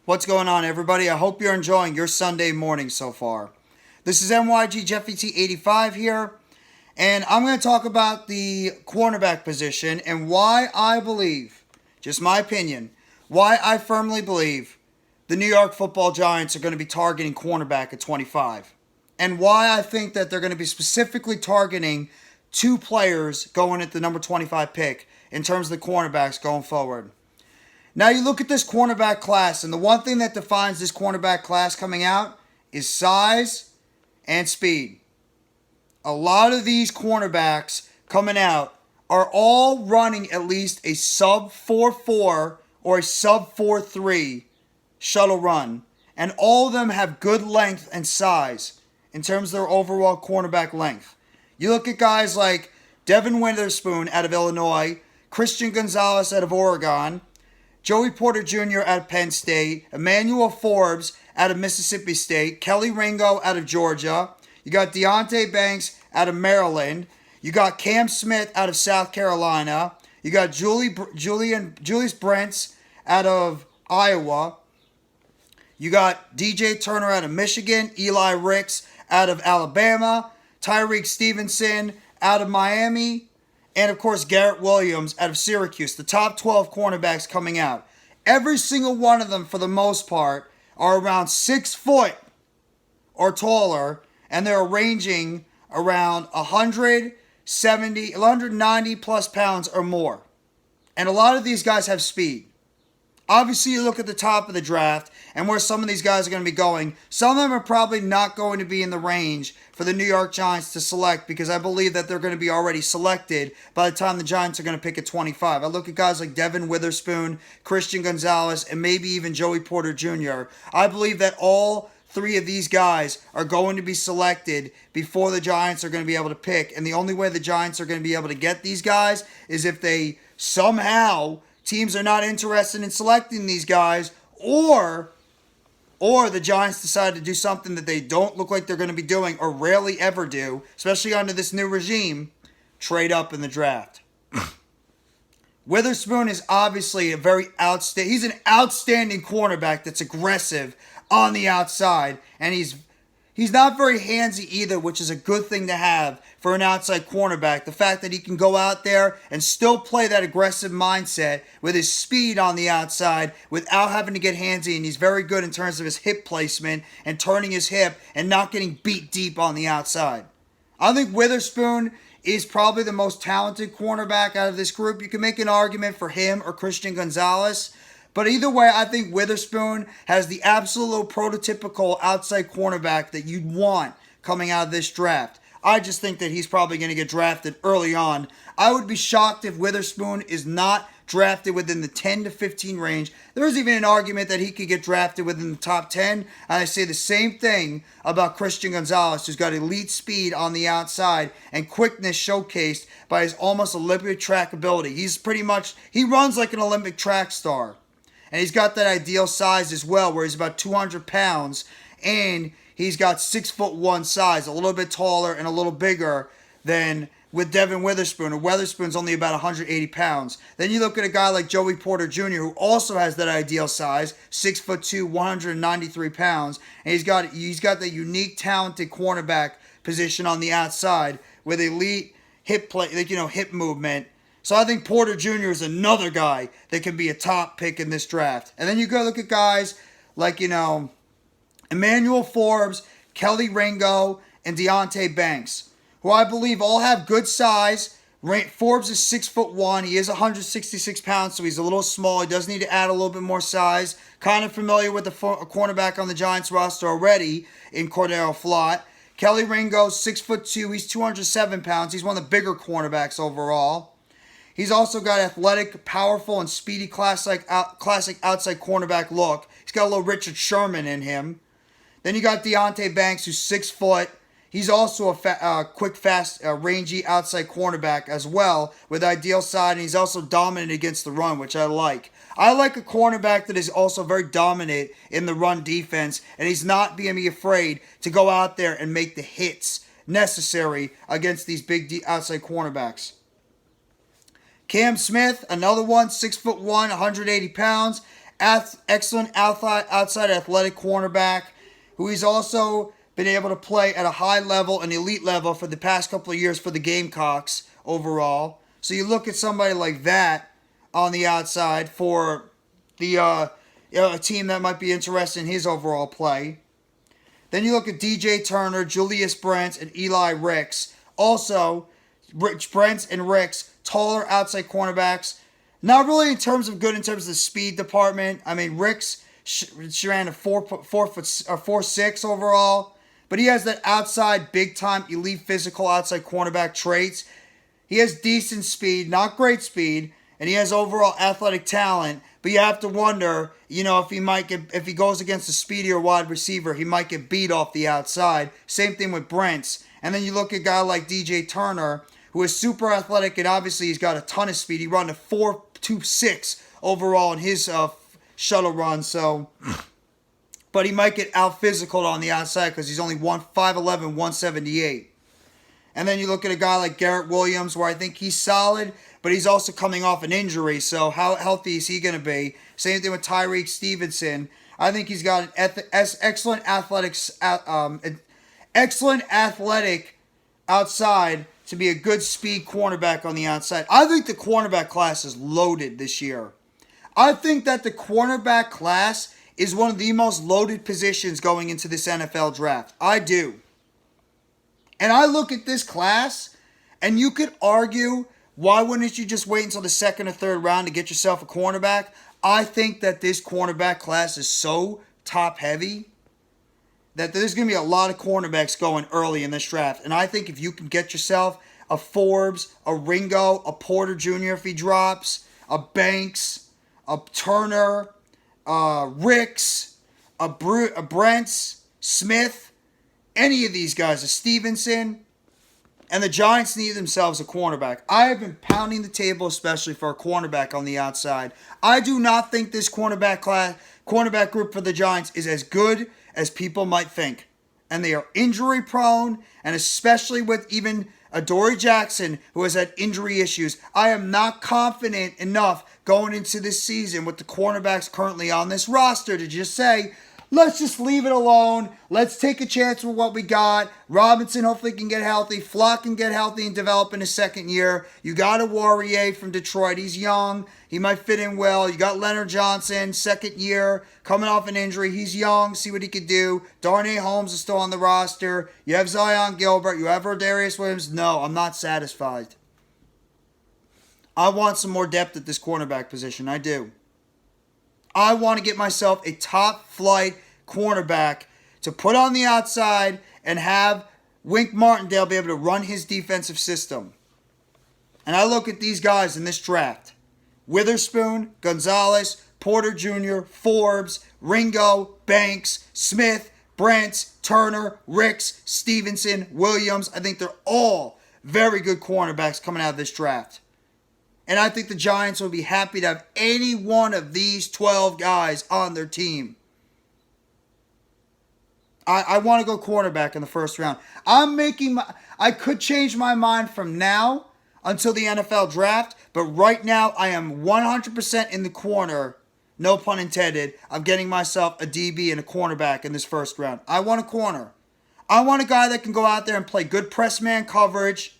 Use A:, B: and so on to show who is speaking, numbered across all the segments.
A: What's going on, everybody? I hope you're enjoying your Sunday morning so far. This is NYG Jeff ET85 here, and I'm going to talk about the cornerback position and why I believe, just my opinion, why I firmly believe the New York Football Giants are going to be targeting cornerback at 25, and why I think that they're going to be specifically targeting two players going at the number 25 pick in terms of the cornerbacks going forward. Now you look at this cornerback class, and the one thing that defines this cornerback class coming out is size and speed. A lot of these cornerbacks coming out are all running at least a sub 4.4 or a sub 4.3 shuttle run, and all of them have good length and size in terms of their overall cornerback length. You look at guys like Devon Witherspoon out of Illinois, Christian Gonzalez out of Oregon, Joey Porter Jr. out of Penn State, Emmanuel Forbes out of Mississippi State, Kelee Ringo out of Georgia. You got Deontay Banks out of Maryland. You got Cam Smith out of South Carolina. You got Julius Brents out of Iowa. You got DJ Turner out of Michigan, Eli Ricks out of Alabama, Tyrique Stevenson out of Miami, and, of course, Garrett Williams out of Syracuse. The top 12 cornerbacks coming out. Every single one of them, for the most part, are around 6 foot or taller, and they're ranging around 190 plus pounds or more. And a lot of these guys have speed. Obviously, you look at the top of the draft and where some of these guys are going to be going. Some of them are probably not going to be in the range for the New York Giants to select, because I believe that they're going to be already selected by the time the Giants are going to pick at 25. I look at guys like Devon Witherspoon, Christian Gonzalez, and maybe even Joey Porter Jr. I believe that all three of these guys are going to be selected before the Giants are going to be able to pick. And the only way the Giants are going to be able to get these guys is if they somehow, teams are not interested in selecting these guys, or the Giants decide to do something that they don't look like they're going to be doing or rarely ever do, especially under this new regime, trade up in the draft. Witherspoon is obviously he's an outstanding cornerback that's aggressive on the outside, and he's not very handsy either, which is a good thing to have for an outside cornerback. The fact that he can go out there and still play that aggressive mindset with his speed on the outside without having to get handsy, and he's very good in terms of his hip placement and turning his hip and not getting beat deep on the outside. I think Witherspoon is probably the most talented cornerback out of this group. You can make an argument for him or Christian Gonzalez. But either way, I think Witherspoon has the absolute prototypical outside cornerback that you'd want coming out of this draft. I just think that he's probably going to get drafted early on. I would be shocked if Witherspoon is not drafted within the 10 to 15 range. There's even an argument that he could get drafted within the top 10. And I say the same thing about Christian Gonzalez, who's got elite speed on the outside and quickness showcased by his almost Olympic track ability. He runs like an Olympic track star. And he's got that ideal size as well, where he's about 200 pounds, and he's got 6'1" size, a little bit taller and a little bigger than with Devon Witherspoon. And Witherspoon's only about 180 pounds. Then you look at a guy like Joey Porter Jr., who also has that ideal size, 6'2", 193 pounds, and he's got that unique, talented cornerback position on the outside with elite hip movement. So I think Porter Jr. is another guy that can be a top pick in this draft. And then you go look at guys like, Emmanuel Forbes, Kelee Ringo, and Deontay Banks, who I believe all have good size. Forbes is 6'1". He is 166 pounds, so he's a little small. He does need to add a little bit more size. Kind of familiar with a cornerback on the Giants roster already in Cordero Flott. Kelee Ringo, 6'2". He's 207 pounds. He's one of the bigger cornerbacks overall. He's also got athletic, powerful, and speedy classic outside cornerback look. He's got a little Richard Sherman in him. Then you got Deontay Banks, who's 6 foot. He's also a quick, fast, rangy outside cornerback as well, with ideal side, and he's also dominant against the run, which I like. I like a cornerback that is also very dominant in the run defense, and he's not being afraid to go out there and make the hits necessary against these big outside cornerbacks. Cam Smith, another one, 6'1", 180 pounds. excellent outside athletic cornerback who he's also been able to play at a high level, an elite level for the past couple of years for the Gamecocks overall. So you look at somebody like that on the outside for the a team that might be interested in his overall play. Then you look at DJ Turner, Julius Brents, and Eli Ricks. Also, Brents and Ricks, taller outside cornerbacks. Not really in terms of the speed department. I mean, Ricks ran a 4'6" overall, but he has that outside, big-time, elite physical outside cornerback traits. He has decent speed, not great speed, and he has overall athletic talent. But you have to wonder, if he goes against a speedier wide receiver, he might get beat off the outside. Same thing with Brents. And then you look at a guy like DJ Turner, who is super athletic, and obviously he's got a ton of speed. He ran a 4.26 overall in his shuttle run. But he might get out physical on the outside because he's only 5'11", 178. And then you look at a guy like Garrett Williams, where I think he's solid, but he's also coming off an injury. So how healthy is he going to be? Same thing with Tyrique Stevenson. I think he's got an excellent athletic outside to be a good speed cornerback on the outside. I think the cornerback class is loaded this year. I think that the cornerback class is one of the most loaded positions going into this NFL draft. I do. And I look at this class, and you could argue, why wouldn't you just wait until the second or third round to get yourself a cornerback? I think that this cornerback class is so top-heavy that there's going to be a lot of cornerbacks going early in this draft. And I think if you can get yourself a Forbes, a Ringo, a Porter Jr. if he drops, a Banks, a Turner, Ricks, a Brents, Smith, any of these guys, a Stevenson, and the Giants need themselves a cornerback. I have been pounding the table, especially for a cornerback on the outside. I do not think this cornerback group for the Giants is as good as people might think. And they are injury prone, and especially with even Adoree Jackson, who has had injury issues. I am not confident enough going into this season with the cornerbacks currently on this roster to just say, let's just leave it alone. Let's take a chance with what we got. Robinson hopefully can get healthy. Flock can get healthy and develop in his second year. You got a Warrior from Detroit. He's young. He might fit in well. You got Leonard Johnson, second year, coming off an injury. He's young. See what he could do. Darnay Holmes is still on the roster. You have Zion Gilbert. You have Rodarius Williams. No, I'm not satisfied. I want some more depth at this cornerback position. I do. I want to get myself a top-flight cornerback to put on the outside and have Wink Martindale be able to run his defensive system. And I look at these guys in this draft. Witherspoon, Gonzalez, Porter Jr., Forbes, Ringo, Banks, Smith, Brents, Turner, Ricks, Stevenson, Williams. I think they're all very good cornerbacks coming out of this draft. And I think the Giants will be happy to have any one of these 12 guys on their team. I want to go cornerback in the first round. I could change my mind from now until the NFL draft, but right now I am 100% in the corner, no pun intended, of getting myself a DB and a cornerback in this first round. I want a corner. I want a guy that can go out there and play good press man coverage,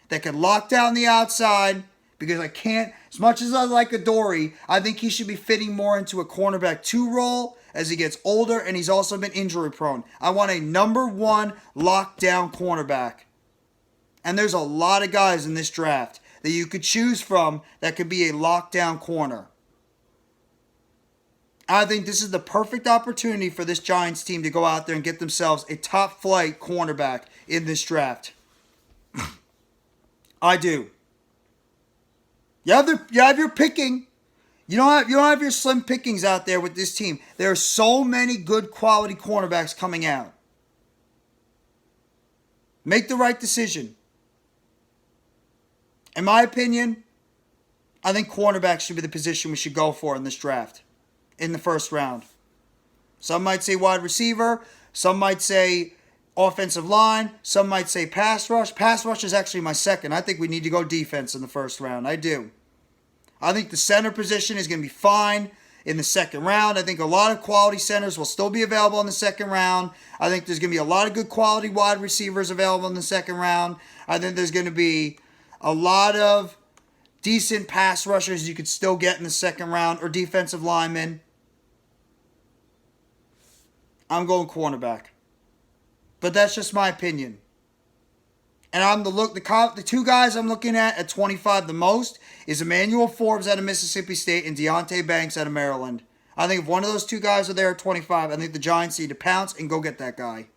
A: that can lock down the outside, because I can't, as much as I like Adoree, I think he should be fitting more into a cornerback 2 role as he gets older, and he's also been injury prone. I want a number 1 lockdown cornerback. And there's a lot of guys in this draft that you could choose from that could be a lockdown corner. I think this is the perfect opportunity for this Giants team to go out there and get themselves a top flight cornerback in this draft. I do. You have your picking. You don't have your slim pickings out there with this team. There are so many good quality cornerbacks coming out. Make the right decision. In my opinion, I think cornerback should be the position we should go for in this draft, in the first round. Some might say wide receiver. Some might say offensive line. Some might say pass rush. Pass rush is actually my second. I think we need to go defense in the first round. I do. I think the center position is going to be fine. in the second round. I think a lot of quality centers will still be available in the second round. I think there's going to be a lot of good quality wide receivers available in the second round. I think there's going to be a lot of decent pass rushers you could still get in the second round, or defensive linemen. I'm going cornerback. But that's just my opinion. And the two guys I'm looking at 25 the most is Emmanuel Forbes out of Mississippi State and Deontay Banks out of Maryland. I think if one of those two guys are there at 25, I think the Giants need to pounce and go get that guy.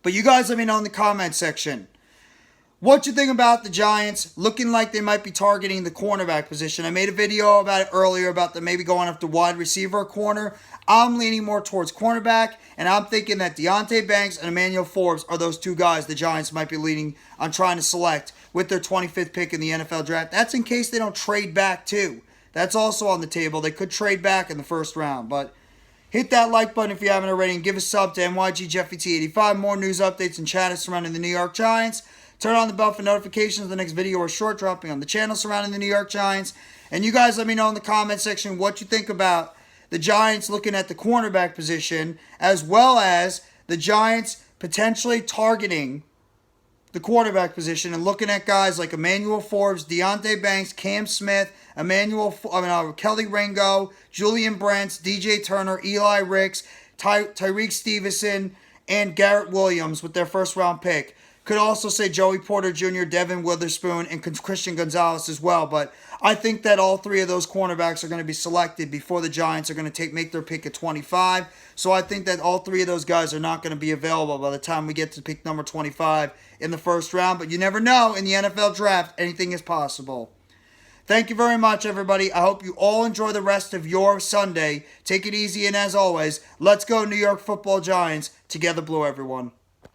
A: But you guys let me know in the comment section what you think about the Giants looking like they might be targeting the cornerback position. I made a video about it earlier about them maybe going after wide receiver or corner. I'm leaning more towards cornerback, and I'm thinking that Deontay Banks and Emmanuel Forbes are those two guys the Giants might be leaning on trying to select with their 25th pick in the NFL draft. That's in case they don't trade back too. That's also on the table. They could trade back in the first round, but hit that like button if you haven't already, and give a sub to NYGJeffyT85. More news updates and chatter surrounding the New York Giants. Turn on the bell for notifications of the next video or short dropping on the channel surrounding the New York Giants. And you guys let me know in the comment section what you think about the Giants looking at the cornerback position, as well as the Giants potentially targeting the quarterback position and looking at guys like Emmanuel Forbes, Deontay Banks, Cam Smith, Kelee Ringo, Julian Brents, DJ Turner, Eli Ricks, Tyrique Stevenson, and Garrett Williams with their first round pick. Could also say Joey Porter Jr., Devon Witherspoon, and Christian Gonzalez as well. But I think that all three of those cornerbacks are going to be selected before the Giants are going to make their pick at 25. So I think that all three of those guys are not going to be available by the time we get to pick number 25 in the first round. But you never know. In the NFL draft, anything is possible. Thank you very much, everybody. I hope you all enjoy the rest of your Sunday. Take it easy, and as always, let's go New York Football Giants. Together Blue, everyone.